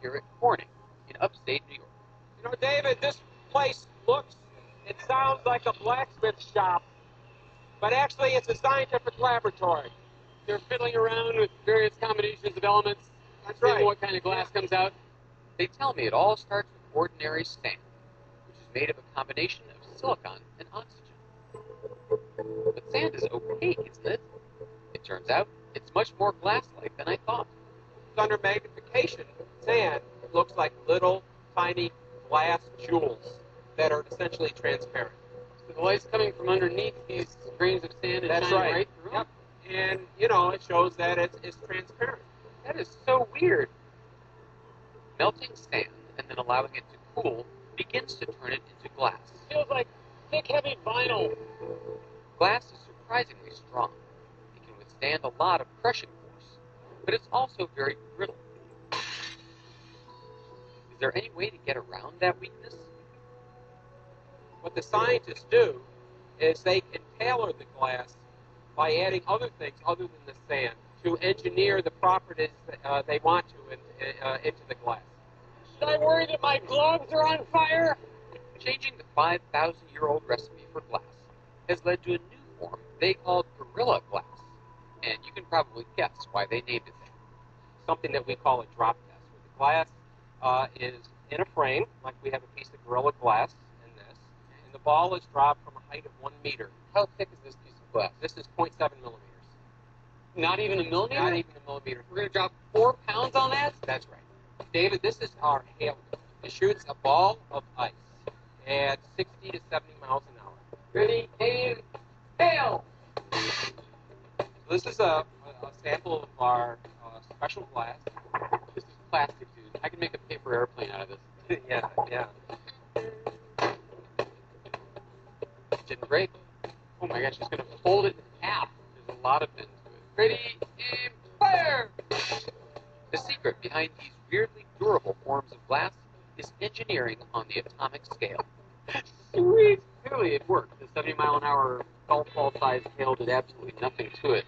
here at Corning in upstate New York. You know, David, this place it sounds like a blacksmith shop, but actually it's a scientific laboratory. They're fiddling around with various combinations of elements, seeing what kind of glass comes out. They tell me it all starts with ordinary sand, which is made of a combination of silicon and oxygen. But sand is opaque, isn't it? It turns out it's much more glass-like than I thought. Under magnification, sand looks like little tiny glass jewels that are essentially transparent. So the light's coming from underneath these grains of sand and That's shining right through Yep. And, you know, it shows that it's transparent. That is so weird. Melting sand and then allowing it to cool begins to turn it into glass. Feels like thick, heavy vinyl. Glass is surprisingly strong. It can withstand a lot of crushing force, but it's also very brittle. Is there any way to get around that weakness? What the scientists do is they can tailor the glass by adding other things other than the sand to engineer the properties that they want to into the glass. Should I worry that my gloves are on fire? Changing the 5,000-year-old recipe for glass has led to a new form they call Gorilla Glass, and you can probably guess why they named it that. Something that we call a drop test, where the glass is in a frame, like we have a piece of Gorilla Glass in this, and the ball is dropped from a height of 1 meter. How thick is this piece of glass? This is 0.7 millimeters. Not even a millimeter? Not even a millimeter. We're going to drop 4 pounds on that? That's right. David, this is our hail gun. It shoots a ball of ice at 60 to 70 miles an hour. Ready, aim, hail! So this is a sample of our special glass. This is plastic, dude. I can make a paper airplane out of this. Yeah. It didn't break. Oh my gosh, she's going to fold it in half. There's a lot of bends to it. Ready, aim, fire! The secret behind these weirdly durable forms of glass is engineering on the atomic scale. Sweet! Clearly it worked. The 70-mile-an-hour golf ball-sized hail did absolutely nothing to it.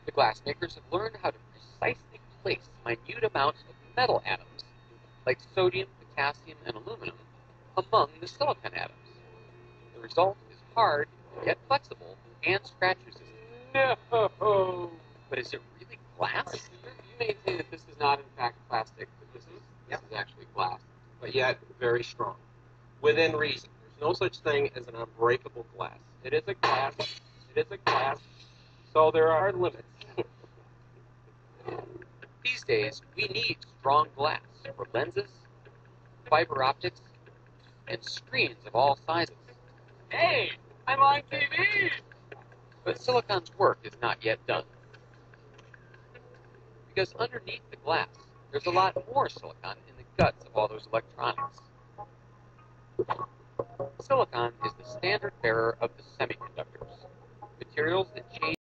The glass makers have learned how to precisely place minute amounts of metal atoms, like sodium, potassium, and aluminum, among the silicon atoms. The result is hard, yet flexible, and scratch resistant. No! But is it really glass? You maintain that this is not, in fact, plastic, but this is actually glass. But yet very strong, within reason. There's no such thing as an unbreakable glass. It is a glass. So there are limits. These days, we need strong glass for lenses, fiber optics, and screens of all sizes. Hey, I'm on TV! But silicon's work is not yet done. Because underneath the glass, there's a lot more silicon in the guts of all those electronics. Silicon is the standard bearer of the semiconductor.